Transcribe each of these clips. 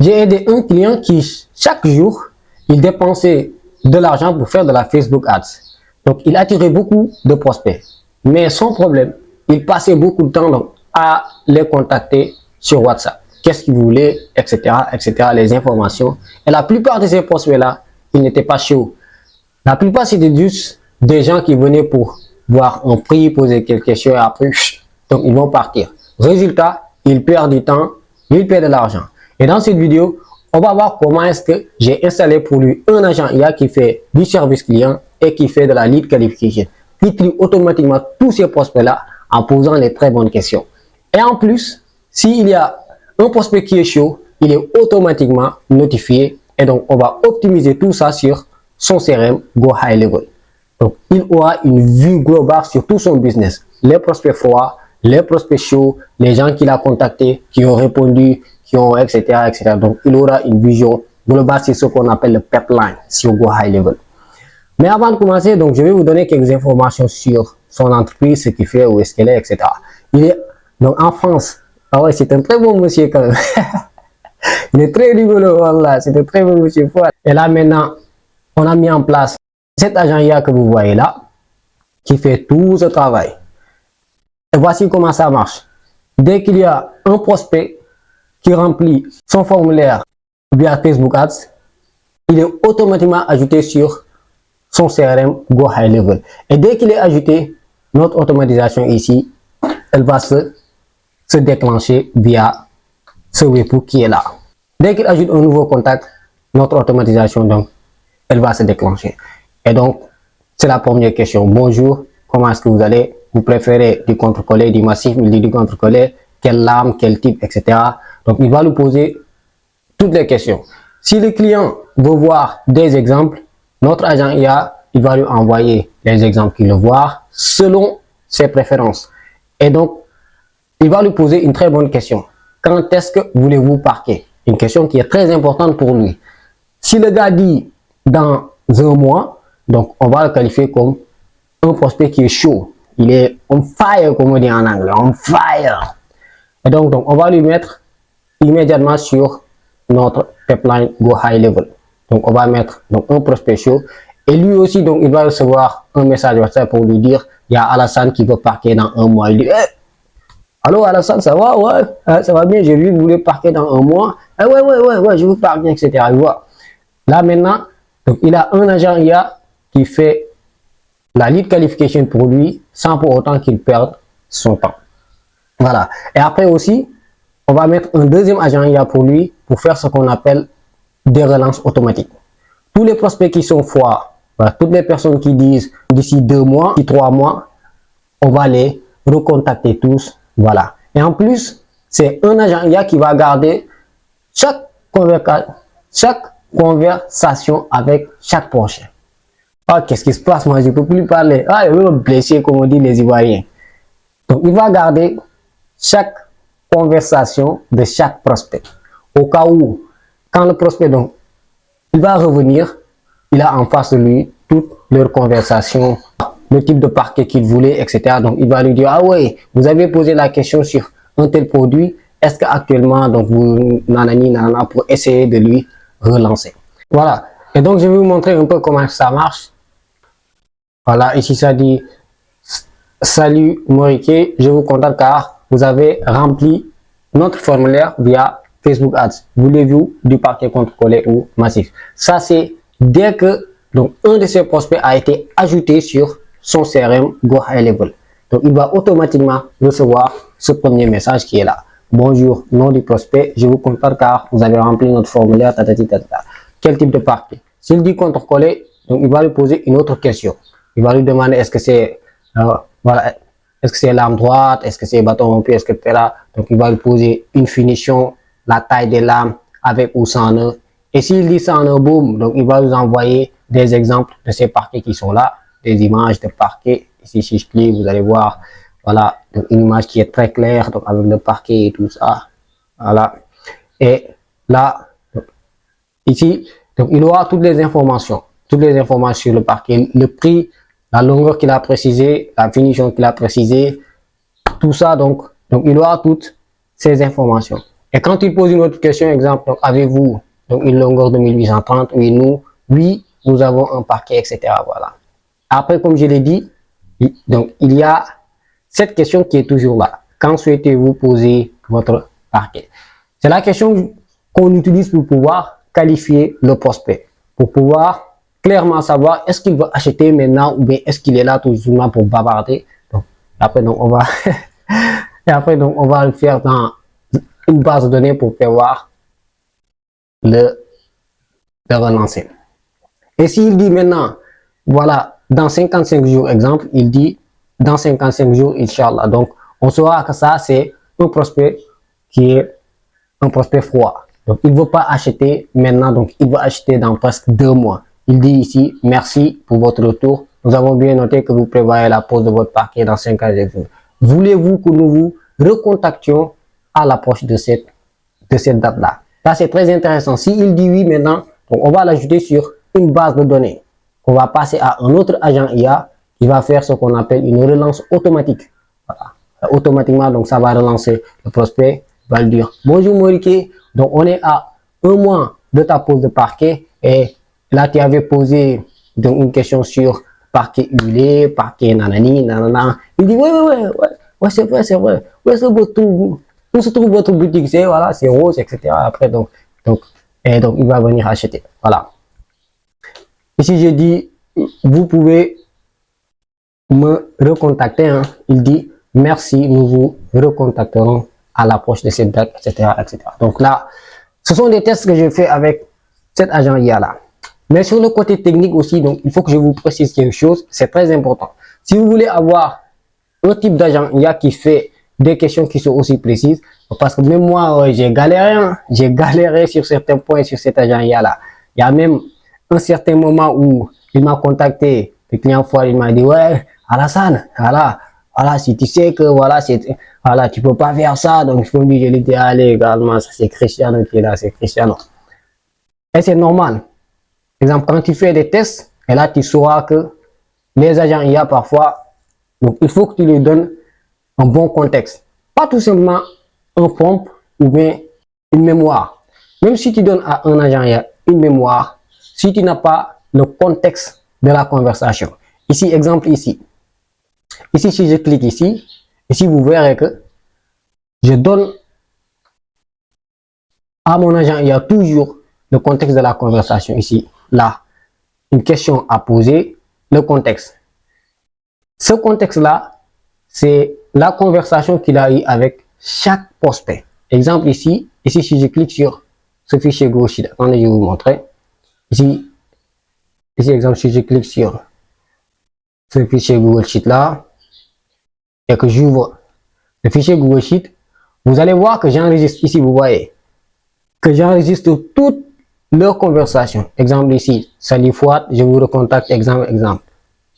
J'ai aidé un client qui, chaque jour, il dépensait de l'argent pour faire de la Facebook Ads. Donc, il attirait beaucoup de prospects. Mais son problème, il passait beaucoup de temps donc, à les contacter sur WhatsApp. Qu'est-ce qu'il voulait, etc., etc., les informations. Et la plupart de ces prospects-là, ils n'étaient pas chauds. La plupart, c'était juste des gens qui venaient pour voir un prix, poser quelques questions et après, donc ils vont partir. Résultat, ils perdent du temps, ils perdent de l'argent. Et dans cette vidéo, on va voir comment est-ce que j'ai installé pour lui un agent IA qui fait du service client et qui fait de la lead qualification. Qui trie automatiquement tous ces prospects-là en posant les très bonnes questions. Et en plus, s'il y a un prospect qui est chaud, il est automatiquement notifié. Et donc, on va optimiser tout ça sur son CRM Go High Level. Donc, il aura une vue globale sur tout son business. Les prospects froids, les prospects chauds, les gens qu'il a contactés, qui ont répondu, qui ont, etc., etc. Donc, il aura une vision globale sur ce qu'on appelle le pipeline sur Go High Level. Mais avant de commencer, donc, je vais vous donner quelques informations sur son entreprise, ce qu'il fait, où est-ce qu'elle est, etc. Il est donc en France. Ah ouais, c'est un très bon monsieur quand même. Il est très rigolo, voilà. C'est un très bon monsieur. Et là, maintenant, on a mis en place cet agent IA que vous voyez là, qui fait tout ce travail. Et voici comment ça marche. Dès qu'il y a un prospect qui remplit son formulaire via Facebook Ads, il est automatiquement ajouté sur son CRM Go High Level. Et dès qu'il est ajouté, notre automatisation ici, elle va se déclencher via ce webhook qui est là. Dès qu'il ajoute un nouveau contact, notre automatisation, donc, elle va se déclencher. Et donc, c'est la première question. Bonjour, comment est-ce que vous allez? Vous préférez du contre-collé, du massif, du contre-collé, quelle lame, quel type, etc. Donc, il va nous poser toutes les questions. Si le client veut voir des exemples, notre agent IA, il va lui envoyer les exemples qu'il veut voir selon ses préférences. Et donc, il va lui poser une très bonne question. Quand est-ce que voulez-vous parquer? Une question qui est très importante pour lui. Si le gars dit dans un mois, donc on va le qualifier comme un prospect qui est chaud. Il est on fire, comme on dit en anglais, on fire. Et donc on va lui mettre immédiatement sur notre pipeline Go High Level. Donc on va mettre donc un prospect chaud. Et lui aussi, donc il va recevoir un message WhatsApp pour lui dire, il y a Alassane qui veut parquer dans un mois. Il dit, hey, allô Alassane, ça va? Ouais, ça va bien, j'ai vu que vous voulez parquer dans un mois. Eh, ouais, je veux parquer, etc. Il voit. Là maintenant, donc, il a un agent IA qui fait la lead qualification pour lui sans pour autant qu'il perde son temps. Voilà. Et après aussi, on va mettre un deuxième agent IA pour lui pour faire ce qu'on appelle des relances automatiques. Tous les prospects qui sont forts, voilà, toutes les personnes qui disent d'ici 2 mois, d'ici 3 mois, on va les recontacter tous. Voilà. Et en plus, c'est un agent IA qui va garder chaque conversation avec chaque prochain. Ah, qu'est-ce qui se passe? Moi, je ne peux plus parler. Ah, il veut me blesser, comme on dit les Ivoiriens. Donc, il va garder chaque conversation de chaque prospect. Au cas où, quand le prospect, donc, il va revenir, il a en face de lui toutes leurs conversations, le type de parquet qu'il voulait, etc. Donc, il va lui dire, ah ouais, vous avez posé la question sur un tel produit, est-ce qu'actuellement, donc, vous, nanani, nanana, pour essayer de lui relancer. Voilà. Et donc, je vais vous montrer un peu comment ça marche. Voilà, ici, ça dit, salut Moriké, je vous contacte car vous avez rempli notre formulaire via Facebook Ads. Voulez-vous du parquet contre-collé ou massif? Ça, c'est dès que donc, un de ces prospects a été ajouté sur son CRM Go High Level. Donc, il va automatiquement recevoir ce premier message qui est là. Bonjour, nom du prospect, je vous contacte car vous avez rempli notre formulaire, tatati, tatata. Quel type de parquet? S'il dit contre-collé, donc il va lui poser une autre question. Il va lui demander est-ce que c'est voilà, est-ce que c'est lame droite, est-ce que c'est bâton rompu, est-ce que c'est là. Donc il va lui poser une finition, la taille des lames avec ou sans nœud. Et s'il dit sans nœud, boum, donc il va vous envoyer des exemples de ces parquets qui sont là, des images de parquets. Ici, si je clique, vous allez voir, voilà, donc une image qui est très claire, donc avec le parquet et tout ça. Voilà. Et là, donc, ici, donc il aura toutes les informations sur le parquet, le prix, la longueur qu'il a précisé, la finition qu'il a précisé, tout ça, donc il aura toutes ces informations. Et quand il pose une autre question, exemple, avez-vous donc une longueur de 1830? Oui, nous avons un parquet, etc. Voilà. Après, comme je l'ai dit, donc il y a cette question qui est toujours là. Quand souhaitez-vous poser votre parquet? C'est la question qu'on utilise pour pouvoir qualifier le prospect, pour pouvoir clairement savoir est-ce qu'il va acheter maintenant ou bien est-ce qu'il est là toujours pour bavarder. Donc, après, donc, on va et après, donc, on va le faire dans une base de données pour pouvoir le relancer. Et s'il dit maintenant, voilà, dans 55 jours, exemple, il dit dans 55 jours, Inch'Allah. Donc, on saura que ça, c'est un prospect qui est un prospect froid. Donc, il ne veut pas acheter maintenant, donc il va acheter dans presque 2 mois. Il dit ici, merci pour votre retour. Nous avons bien noté que vous prévoyez la pose de votre parquet dans 55 jours. Voulez-vous que nous vous recontactions à l'approche de cette date-là? Ça, c'est très intéressant. S'il dit oui maintenant, on va l'ajouter sur une base de données. On va passer à un autre agent IA qui va faire ce qu'on appelle une relance automatique. Voilà. Automatiquement, donc ça va relancer le prospect, va lui dire bonjour Moriké, donc on est à 1 mois de ta pose de parquet et là tu avais posé donc une question sur parquet huilé, parquet nanani, nanana. Il dit ouais, c'est vrai, c'est vrai. Où est-ce que où se trouve votre boutique? C'est voilà, c'est rose, etc. Après donc il va venir acheter. Voilà. Ici, je dis, vous pouvez me recontacter. Hein. Il dit, merci, nous vous recontacterons à l'approche de cette date, etc., etc. Donc là, ce sont des tests que je fais avec cet agent IA-là. Mais sur le côté technique aussi, donc il faut que je vous précise quelque chose, c'est très important. Si vous voulez avoir un type d'agent IA qui fait des questions qui sont aussi précises, parce que même moi, j'ai galéré, hein, j'ai galéré sur certains points sur cet agent IA-là. Il y a même un certain moment où il m'a contacté, le client fort, il m'a dit, ouais, Alassane, voilà, si tu sais que, voilà, tu peux pas faire ça, donc je lui ai dit, allez, également, ça c'est Cristiano qui est là, c'est Cristiano. Et c'est normal. Exemple, quand tu fais des tests, et là, tu sauras que les agents IA, parfois, donc il faut que tu lui donnes un bon contexte. Pas tout simplement un prompt ou bien une mémoire. Même si tu donnes à un agent IA une mémoire, si tu n'as pas le contexte de la conversation. Ici, exemple ici. Ici, si je clique ici, ici, vous verrez que je donne à mon agent IA toujours le contexte de la conversation. Ici, là, une question à poser, le contexte. Ce contexte-là, c'est la conversation qu'il a eu avec chaque prospect. Exemple ici, si je clique sur ce fichier Google Sheet, attendez, je vais vous montrer. Ici, exemple, si je clique sur ce fichier Google Sheet là, et que j'ouvre le fichier Google Sheet, vous allez voir que j'enregistre ici, vous voyez, que j'enregistre toutes leurs conversations. Exemple ici, salut Fouad, je vous recontacte, exemple.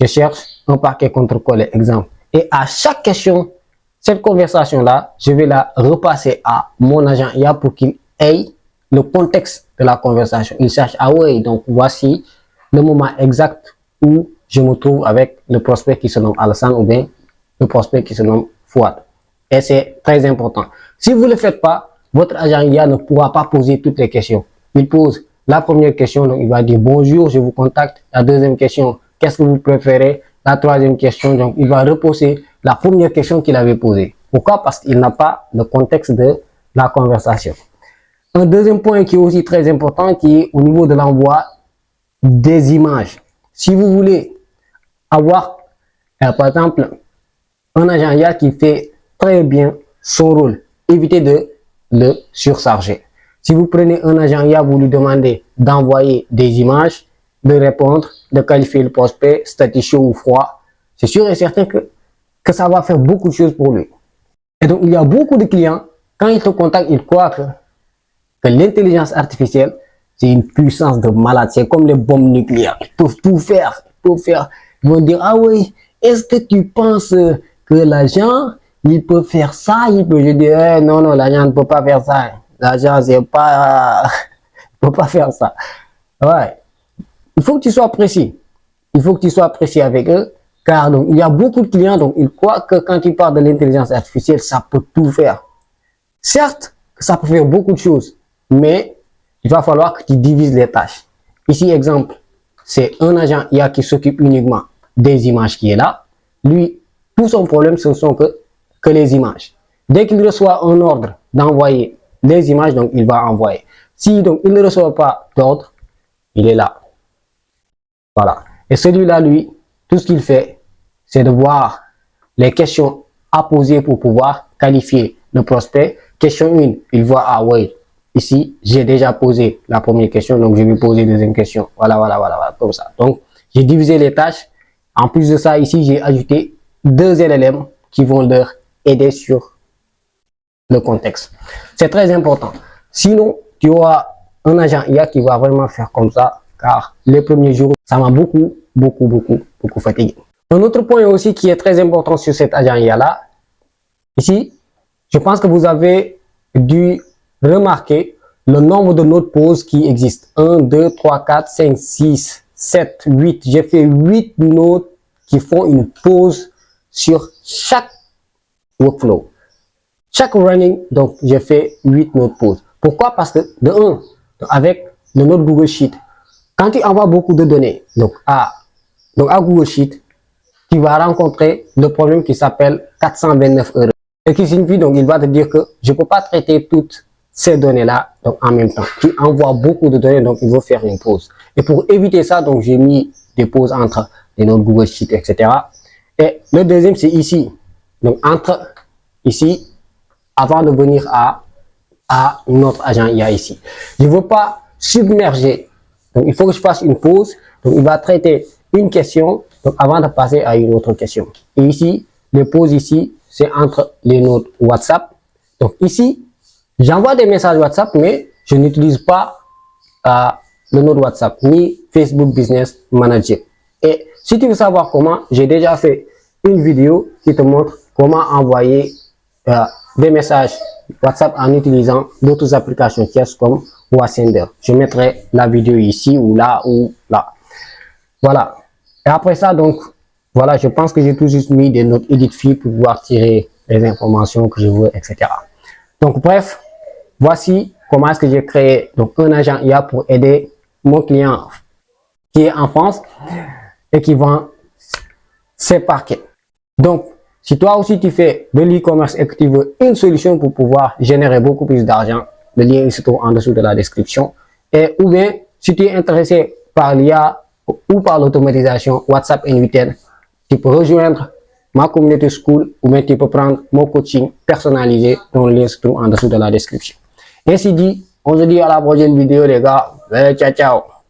Je cherche un paquet contre-collé, exemple. Et à chaque question, cette conversation-là, je vais la repasser à mon agent IA pour qu'il ait le contexte de la conversation. Il sache, ah oui, donc voici le moment exact où je me trouve avec le prospect qui se nomme Alassane ou bien le prospect qui se nomme Fouad. Et c'est très important. Si vous ne le faites pas, votre agent IA ne pourra pas poser toutes les questions. Il pose la première question, donc il va dire bonjour, je vous contacte. La deuxième question, qu'est-ce que vous préférez? La troisième question, donc il va reposer la première question qu'il avait posée. Pourquoi? Parce qu'il n'a pas le contexte de la conversation. Un deuxième point qui est aussi très important, qui est au niveau de l'envoi des images. Si vous voulez avoir, par exemple, un agent IA qui fait très bien son rôle, évitez de le surcharger. Si vous prenez un agent IA, vous lui demandez d'envoyer des images, de répondre, de qualifier le prospect, statut chaud ou froid, c'est sûr et certain que ça va faire beaucoup de choses pour lui. Et donc, il y a beaucoup de clients, quand ils te contactent, ils croient que l'intelligence artificielle, c'est une puissance de malade. C'est comme les bombes nucléaires. Ils peuvent tout faire. Ils vont dire, ah oui, est-ce que tu penses que l'agent, il peut faire ça? Je dis, non, l'agent ne peut pas faire ça. L'agent, c'est pas, il peut pas faire ça. Ouais. Il faut que tu sois précis. Il faut que tu sois précis avec eux. Car donc, il y a beaucoup de clients, donc ils croient que quand ils parlent de l'intelligence artificielle, ça peut tout faire. Certes, ça peut faire beaucoup de choses, mais il va falloir que tu divises les tâches. Ici, exemple, c'est un agent IA qui s'occupe uniquement des images qui est là. Lui, tout son problème, ce ne sont que les images. Dès qu'il reçoit un ordre d'envoyer les images, donc il va envoyer. Si donc il ne reçoit pas d'ordre, il est là. Voilà. Et celui-là, lui, tout ce qu'il fait, c'est de voir les questions à poser pour pouvoir qualifier le prospect. Question 1, il voit, ah oui, ici, j'ai déjà posé la première question, donc je vais poser la deuxième question. Voilà, comme ça. Donc, j'ai divisé les tâches. En plus de ça, ici, j'ai ajouté 2 LLM qui vont leur aider sur le contexte. C'est très important. Sinon, tu auras un agent IA qui va vraiment faire comme ça, car les premiers jours, ça m'a beaucoup fatigué. Un autre point aussi qui est très important sur cet agent IA là, ici, je pense que vous avez dû remarquer le nombre de notes pauses qui existent. 1, 2, 3, 4, 5, 6, 7, 8. J'ai fait 8 notes qui font une pause sur chaque workflow. Chaque running, donc j'ai fait 8 notes pauses. Pourquoi? Parce que de 1, avec le note Google Sheet, quand tu envoies beaucoup de données, donc à Google Sheet, tu vas rencontrer le problème qui s'appelle 429 erreurs. Ce qui signifie donc il va te dire que je ne peux pas traiter toutes ces données-là donc en même temps. Tu envoies beaucoup de données, donc il faut faire une pause. Et pour éviter ça, donc j'ai mis des pauses entre les notes Google Sheet, etc. Et le deuxième, c'est ici. Donc entre ici, avant de venir à notre agent IA ici. Je ne veux pas submerger. Donc il faut que je fasse une pause. Donc il va traiter une question donc avant de passer à une autre question. Et ici, les pauses ici, c'est entre les notes WhatsApp. Donc ici, j'envoie des messages WhatsApp, mais je n'utilise pas le node WhatsApp ni Facebook Business Manager. Et si tu veux savoir comment, j'ai déjà fait une vidéo qui te montre comment envoyer des messages WhatsApp en utilisant d'autres applications tierces comme WhatsApp. Je mettrai la vidéo ici ou là ou là. Voilà. Et après ça, donc, voilà, je pense que j'ai tout juste mis des notes edit fil pour pouvoir tirer les informations que je veux, etc. Donc, bref, voici comment est-ce que j'ai créé donc, un agent IA pour aider mon client qui est en France et qui vend ses parquets. Donc, si toi aussi tu fais de l'e-commerce et que tu veux une solution pour pouvoir générer beaucoup plus d'argent, le lien se trouve en dessous de la description. Et ou bien, si tu es intéressé par l'IA ou par l'automatisation WhatsApp N8N, tu peux rejoindre ma communauté school ou bien tu peux prendre mon coaching personnalisé dont le lien se trouve en dessous de la description. Ainsi dit, on se dit à la prochaine vidéo les gars. Ciao, ciao.